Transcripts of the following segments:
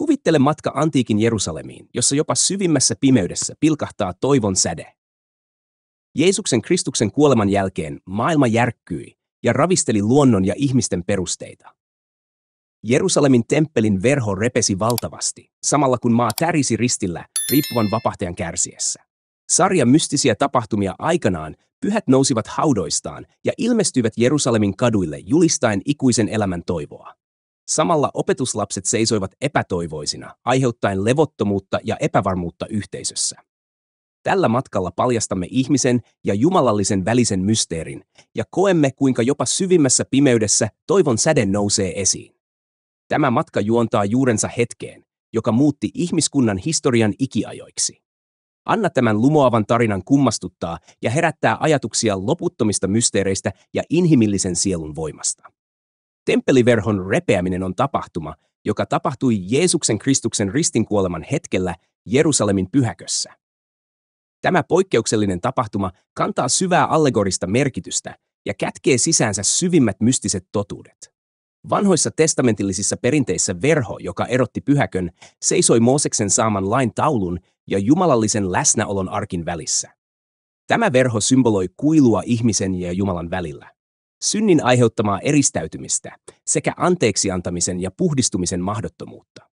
Kuvittele matka antiikin Jerusalemiin, jossa jopa syvimmässä pimeydessä pilkahtaa toivon säde. Jeesuksen Kristuksen kuoleman jälkeen maailma järkkyi ja ravisteli luonnon ja ihmisten perusteita. Jerusalemin temppelin verho repesi valtavasti, samalla kun maa tärisi ristillä riippuvan vapahtajan kärsiessä. Sarja mystisiä tapahtumia aikanaan pyhät nousivat haudoistaan ja ilmestyivät Jerusalemin kaduille julistaen ikuisen elämän toivoa. Samalla opetuslapset seisoivat epätoivoisina, aiheuttaen levottomuutta ja epävarmuutta yhteisössä. Tällä matkalla paljastamme ihmisen ja jumalallisen välisen mysteerin ja koemme, kuinka jopa syvimmässä pimeydessä toivon säde nousee esiin. Tämä matka juontaa juurensa hetkeen, joka muutti ihmiskunnan historian ikiajoiksi. Anna tämän lumoavan tarinan kummastuttaa ja herättää ajatuksia loputtomista mysteereistä ja inhimillisen sielun voimasta. Temppeliverhon repeäminen on tapahtuma, joka tapahtui Jeesuksen Kristuksen ristinkuoleman hetkellä Jerusalemin pyhäkössä. Tämä poikkeuksellinen tapahtuma kantaa syvää allegorista merkitystä ja kätkee sisäänsä syvimmät mystiset totuudet. Vanhoissa testamentillisissa perinteissä verho, joka erotti pyhäkön, seisoi Mooseksen saaman lain taulun ja jumalallisen läsnäolon arkin välissä. Tämä verho symboloi kuilua ihmisen ja Jumalan välillä, synnin aiheuttamaa eristäytymistä sekä anteeksiantamisen ja puhdistumisen mahdottomuutta.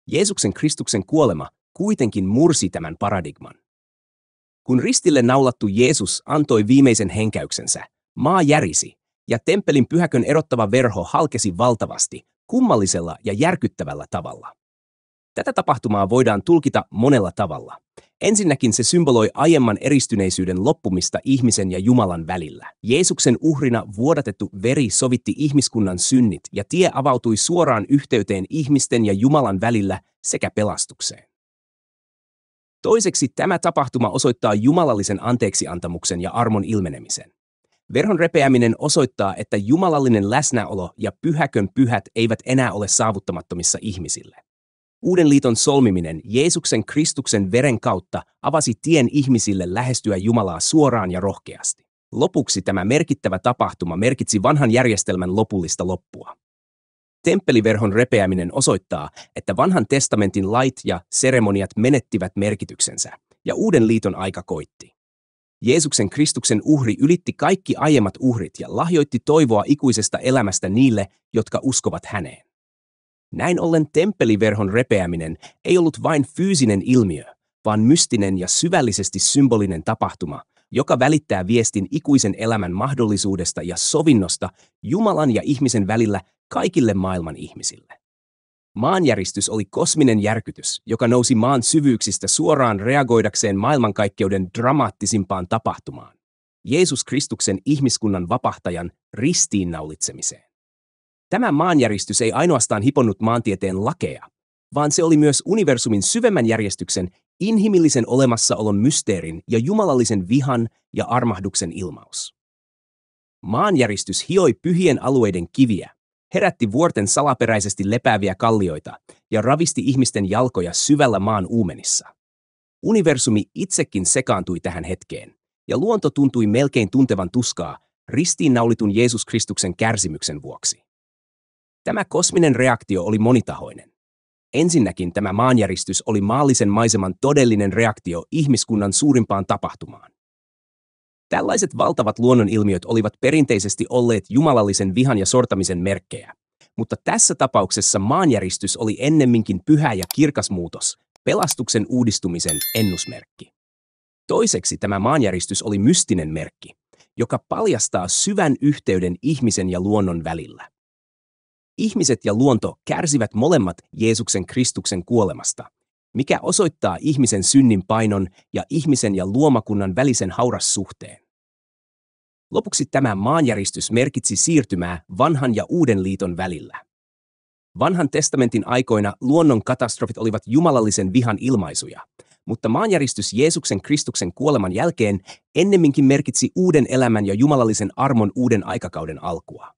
Jeesuksen Kristuksen kuolema kuitenkin mursi tämän paradigman. Kun ristille naulattu Jeesus antoi viimeisen henkäyksensä, maa järisi ja temppelin pyhäkön erottava verho halkesi valtavasti, kummallisella ja järkyttävällä tavalla. Tätä tapahtumaa voidaan tulkita monella tavalla. Ensinnäkin se symboloi aiemman eristyneisyyden loppumista ihmisen ja Jumalan välillä. Jeesuksen uhrina vuodatettu veri sovitti ihmiskunnan synnit ja tie avautui suoraan yhteyteen ihmisten ja Jumalan välillä sekä pelastukseen. Toiseksi tämä tapahtuma osoittaa jumalallisen anteeksiantamuksen ja armon ilmenemisen. Verhon repeäminen osoittaa, että jumalallinen läsnäolo ja pyhäkön pyhät eivät enää ole saavuttamattomissa ihmisille. Uuden liiton solmiminen Jeesuksen Kristuksen veren kautta avasi tien ihmisille lähestyä Jumalaa suoraan ja rohkeasti. Lopuksi tämä merkittävä tapahtuma merkitsi vanhan järjestelmän lopullista loppua. Temppeliverhon repeäminen osoittaa, että vanhan testamentin lait ja seremoniat menettivät merkityksensä, ja uuden liiton aika koitti. Jeesuksen Kristuksen uhri ylitti kaikki aiemmat uhrit ja lahjoitti toivoa ikuisesta elämästä niille, jotka uskovat häneen. Näin ollen temppeliverhon repeäminen ei ollut vain fyysinen ilmiö, vaan mystinen ja syvällisesti symbolinen tapahtuma, joka välittää viestin ikuisen elämän mahdollisuudesta ja sovinnosta Jumalan ja ihmisen välillä kaikille maailman ihmisille. Maanjäristys oli kosminen järkytys, joka nousi maan syvyyksistä suoraan reagoidakseen maailmankaikkeuden dramaattisimpaan tapahtumaan, Jeesus Kristuksen ihmiskunnan vapahtajan ristiinnaulitsemiseen. Tämä maanjäristys ei ainoastaan hiponnut maantieteen lakeja, vaan se oli myös universumin syvemmän järjestyksen, inhimillisen olemassaolon mysteerin ja jumalallisen vihan ja armahduksen ilmaus. Maanjäristys hioi pyhien alueiden kiviä, herätti vuorten salaperäisesti lepääviä kallioita ja ravisti ihmisten jalkoja syvällä maan uumenissa. Universumi itsekin sekaantui tähän hetkeen, ja luonto tuntui melkein tuntevan tuskaa ristiinnaulitun Jeesus Kristuksen kärsimyksen vuoksi. Tämä kosminen reaktio oli monitahoinen. Ensinnäkin tämä maanjäristys oli maallisen maiseman todellinen reaktio ihmiskunnan suurimpaan tapahtumaan. Tällaiset valtavat luonnonilmiöt olivat perinteisesti olleet jumalallisen vihan ja sortamisen merkkejä, mutta tässä tapauksessa maanjäristys oli ennemminkin pyhä ja kirkas muutos, pelastuksen uudistumisen ennusmerkki. Toiseksi tämä maanjäristys oli mystinen merkki, joka paljastaa syvän yhteyden ihmisen ja luonnon välillä. Ihmiset ja luonto kärsivät molemmat Jeesuksen Kristuksen kuolemasta, mikä osoittaa ihmisen synnin painon ja ihmisen ja luomakunnan välisen haurassuhteen. Lopuksi tämä maanjäristys merkitsi siirtymää vanhan ja uuden liiton välillä. Vanhan testamentin aikoina luonnon katastrofit olivat jumalallisen vihan ilmaisuja, mutta maanjäristys Jeesuksen Kristuksen kuoleman jälkeen ennemminkin merkitsi uuden elämän ja jumalallisen armon uuden aikakauden alkua.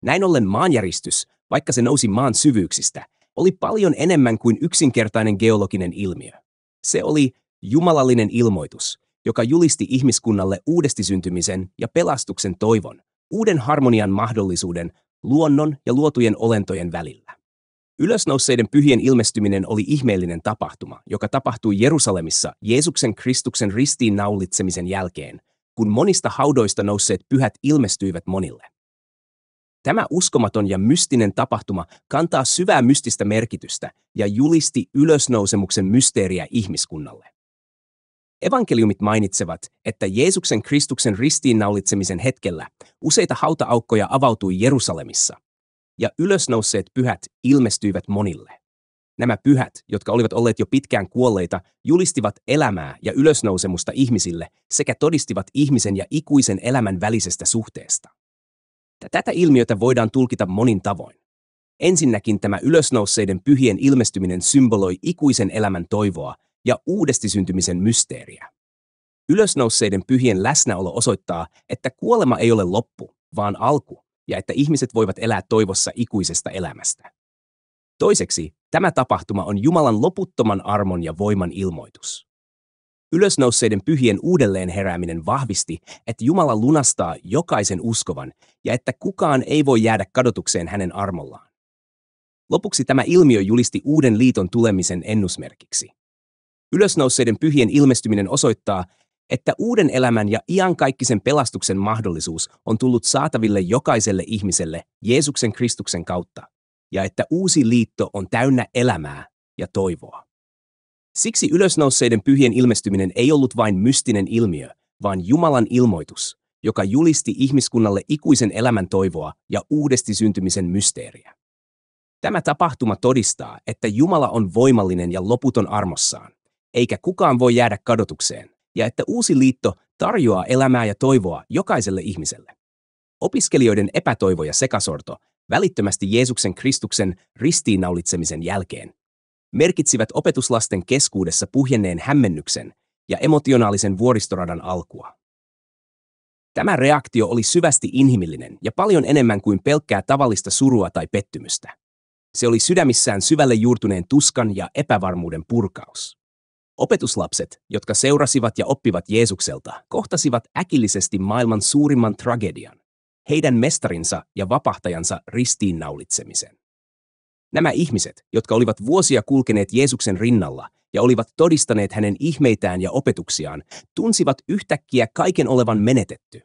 Näin ollen maanjäristys, vaikka se nousi maan syvyyksistä, oli paljon enemmän kuin yksinkertainen geologinen ilmiö. Se oli jumalallinen ilmoitus, joka julisti ihmiskunnalle uudesti syntymisen ja pelastuksen toivon, uuden harmonian mahdollisuuden luonnon ja luotujen olentojen välillä. Ylösnousseiden pyhien ilmestyminen oli ihmeellinen tapahtuma, joka tapahtui Jerusalemissa Jeesuksen Kristuksen ristiin naulitsemisen jälkeen, kun monista haudoista nousseet pyhät ilmestyivät monille. Tämä uskomaton ja mystinen tapahtuma kantaa syvää mystistä merkitystä ja julisti ylösnousemuksen mysteeriä ihmiskunnalle. Evankeliumit mainitsevat, että Jeesuksen Kristuksen ristiinnaulitsemisen hetkellä useita hautaaukkoja avautui Jerusalemissa, ja ylösnousseet pyhät ilmestyivät monille. Nämä pyhät, jotka olivat olleet jo pitkään kuolleita, julistivat elämää ja ylösnousemusta ihmisille sekä todistivat ihmisen ja ikuisen elämän välisestä suhteesta. Tätä ilmiötä voidaan tulkita monin tavoin. Ensinnäkin tämä ylösnousseiden pyhien ilmestyminen symboloi ikuisen elämän toivoa ja uudesti syntymisen mysteeriä. Ylösnousseiden pyhien läsnäolo osoittaa, että kuolema ei ole loppu, vaan alku, ja että ihmiset voivat elää toivossa ikuisesta elämästä. Toiseksi, tämä tapahtuma on Jumalan loputtoman armon ja voiman ilmoitus. Ylösnousseiden pyhien uudelleen herääminen vahvisti, että Jumala lunastaa jokaisen uskovan ja että kukaan ei voi jäädä kadotukseen hänen armollaan. Lopuksi tämä ilmiö julisti uuden liiton tulemisen ennusmerkiksi. Ylösnousseiden pyhien ilmestyminen osoittaa, että uuden elämän ja iankaikkisen pelastuksen mahdollisuus on tullut saataville jokaiselle ihmiselle Jeesuksen Kristuksen kautta, ja että uusi liitto on täynnä elämää ja toivoa. Siksi ylösnousseiden pyhien ilmestyminen ei ollut vain mystinen ilmiö, vaan Jumalan ilmoitus, joka julisti ihmiskunnalle ikuisen elämän toivoa ja uudesti syntymisen mysteeriä. Tämä tapahtuma todistaa, että Jumala on voimallinen ja loputon armossaan, eikä kukaan voi jäädä kadotukseen, ja että uusi liitto tarjoaa elämää ja toivoa jokaiselle ihmiselle. Opiskelijoiden epätoivo ja sekasorto välittömästi Jeesuksen Kristuksen ristiinnaulitsemisen jälkeen merkitsivät opetuslasten keskuudessa puhjenneen hämmennyksen ja emotionaalisen vuoristoradan alkua. Tämä reaktio oli syvästi inhimillinen ja paljon enemmän kuin pelkkää tavallista surua tai pettymystä. Se oli sydämissään syvälle juurtuneen tuskan ja epävarmuuden purkaus. Opetuslapset, jotka seurasivat ja oppivat Jeesukselta, kohtasivat äkillisesti maailman suurimman tragedian, heidän mestarinsa ja vapahtajansa ristiinnaulitsemisen. Nämä ihmiset, jotka olivat vuosia kulkeneet Jeesuksen rinnalla ja olivat todistaneet hänen ihmeitään ja opetuksiaan, tunsivat yhtäkkiä kaiken olevan menetetty.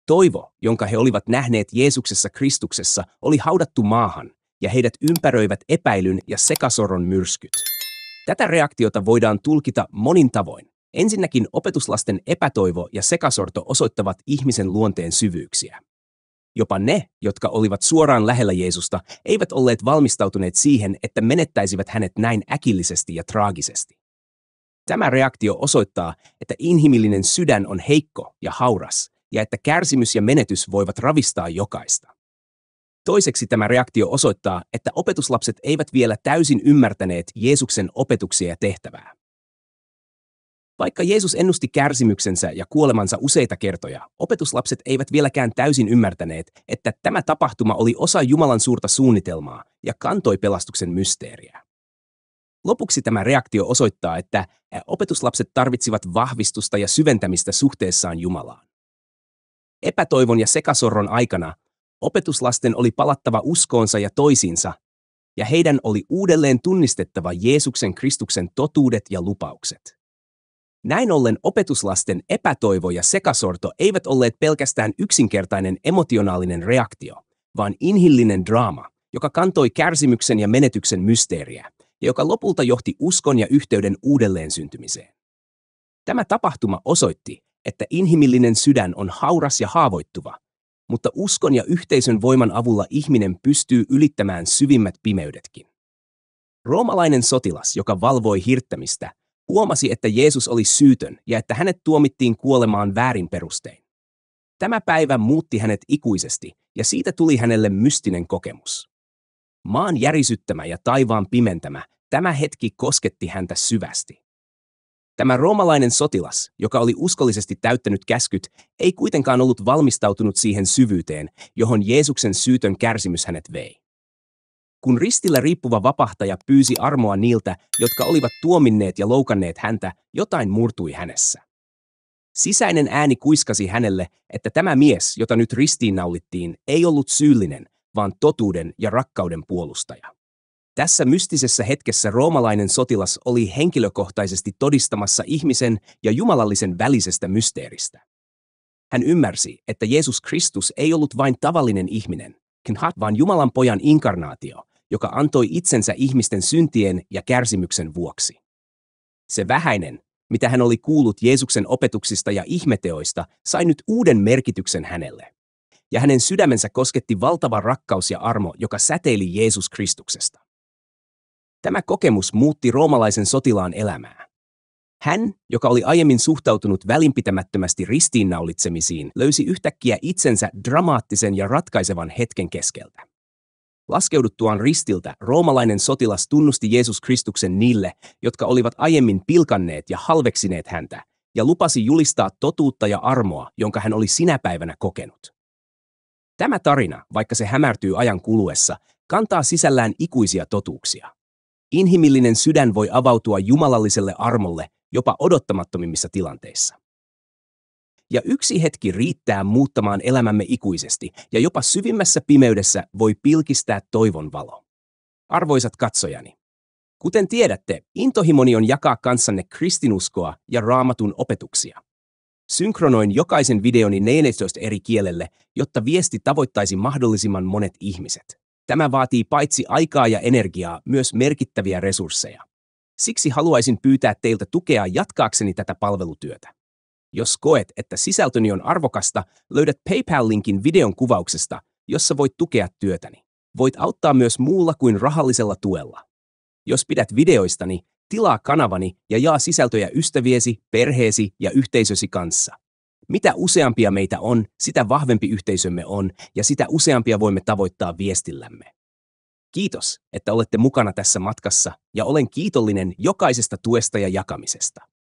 Toivo, jonka he olivat nähneet Jeesuksessa Kristuksessa, oli haudattu maahan, ja heidät ympäröivät epäilyn ja sekasorron myrskyt. Tätä reaktiota voidaan tulkita monin tavoin. Ensinnäkin opetuslasten epätoivo ja sekasorto osoittavat ihmisen luonteen syvyyksiä. Jopa ne, jotka olivat suoraan lähellä Jeesusta, eivät olleet valmistautuneet siihen, että menettäisivät hänet näin äkillisesti ja traagisesti. Tämä reaktio osoittaa, että inhimillinen sydän on heikko ja hauras, ja että kärsimys ja menetys voivat ravistaa jokaista. Toiseksi tämä reaktio osoittaa, että opetuslapset eivät vielä täysin ymmärtäneet Jeesuksen opetuksia ja tehtävää. Vaikka Jeesus ennusti kärsimyksensä ja kuolemansa useita kertoja, opetuslapset eivät vieläkään täysin ymmärtäneet, että tämä tapahtuma oli osa Jumalan suurta suunnitelmaa ja kantoi pelastuksen mysteeriä. Lopuksi tämä reaktio osoittaa, että opetuslapset tarvitsivat vahvistusta ja syventämistä suhteessaan Jumalaan. Epätoivon ja sekasorron aikana opetuslasten oli palattava uskoonsa ja toisiinsa, ja heidän oli uudelleen tunnistettava Jeesuksen Kristuksen totuudet ja lupaukset. Näin ollen opetuslasten epätoivo ja sekasorto eivät olleet pelkästään yksinkertainen emotionaalinen reaktio, vaan inhimillinen draama, joka kantoi kärsimyksen ja menetyksen mysteeriä, ja joka lopulta johti uskon ja yhteyden uudelleen syntymiseen. Tämä tapahtuma osoitti, että inhimillinen sydän on hauras ja haavoittuva, mutta uskon ja yhteisön voiman avulla ihminen pystyy ylittämään syvimmät pimeydetkin. Roomalainen sotilas, joka valvoi hirttämistä, huomasi, että Jeesus oli syytön ja että hänet tuomittiin kuolemaan väärin perustein. Tämä päivä muutti hänet ikuisesti, ja siitä tuli hänelle mystinen kokemus. Maan järisyttämä ja taivaan pimentämä, tämä hetki kosketti häntä syvästi. Tämä roomalainen sotilas, joka oli uskollisesti täyttänyt käskyt, ei kuitenkaan ollut valmistautunut siihen syvyyteen, johon Jeesuksen syytön kärsimys hänet vei. Kun ristillä riippuva vapahtaja pyysi armoa niiltä, jotka olivat tuominneet ja loukanneet häntä, jotain murtui hänessä. Sisäinen ääni kuiskasi hänelle, että tämä mies, jota nyt ristiinnaulittiin, ei ollut syyllinen, vaan totuuden ja rakkauden puolustaja. Tässä mystisessä hetkessä roomalainen sotilas oli henkilökohtaisesti todistamassa ihmisen ja jumalallisen välisestä mysteeristä. Hän ymmärsi, että Jeesus Kristus ei ollut vain tavallinen ihminen, vaan Jumalan pojan inkarnaatio, joka antoi itsensä ihmisten syntien ja kärsimyksen vuoksi. Se vähäinen, mitä hän oli kuullut Jeesuksen opetuksista ja ihmeteoista, sai nyt uuden merkityksen hänelle. Ja hänen sydämensä kosketti valtava rakkaus ja armo, joka säteili Jeesus Kristuksesta. Tämä kokemus muutti roomalaisen sotilaan elämää. Hän, joka oli aiemmin suhtautunut välinpitämättömästi ristiinnaulitsemisiin, löysi yhtäkkiä itsensä dramaattisen ja ratkaisevan hetken keskeltä. Laskeuduttuaan ristiltä, roomalainen sotilas tunnusti Jeesus Kristuksen niille, jotka olivat aiemmin pilkanneet ja halveksineet häntä, ja lupasi julistaa totuutta ja armoa, jonka hän oli sinä päivänä kokenut. Tämä tarina, vaikka se hämärtyy ajan kuluessa, kantaa sisällään ikuisia totuuksia. Inhimillinen sydän voi avautua jumalalliselle armolle jopa odottamattomimmissa tilanteissa. Ja yksi hetki riittää muuttamaan elämämme ikuisesti, ja jopa syvimmässä pimeydessä voi pilkistää toivon valo. Arvoisat katsojani, kuten tiedätte, intohimoni on jakaa kanssanne kristinuskoa ja Raamatun opetuksia. Synkronoin jokaisen videoni 14 eri kielelle, jotta viesti tavoittaisi mahdollisimman monet ihmiset. Tämä vaatii paitsi aikaa ja energiaa, myös merkittäviä resursseja. Siksi haluaisin pyytää teiltä tukea jatkaakseni tätä palvelutyötä. Jos koet, että sisältöni on arvokasta, löydät PayPal-linkin videon kuvauksesta, jossa voit tukea työtäni. Voit auttaa myös muulla kuin rahallisella tuella. Jos pidät videoistani, tilaa kanavani ja jaa sisältöjä ystäviesi, perheesi ja yhteisösi kanssa. Mitä useampia meitä on, sitä vahvempi yhteisömme on ja sitä useampia voimme tavoittaa viestillämme. Kiitos, että olette mukana tässä matkassa ja olen kiitollinen jokaisesta tuesta ja jakamisesta.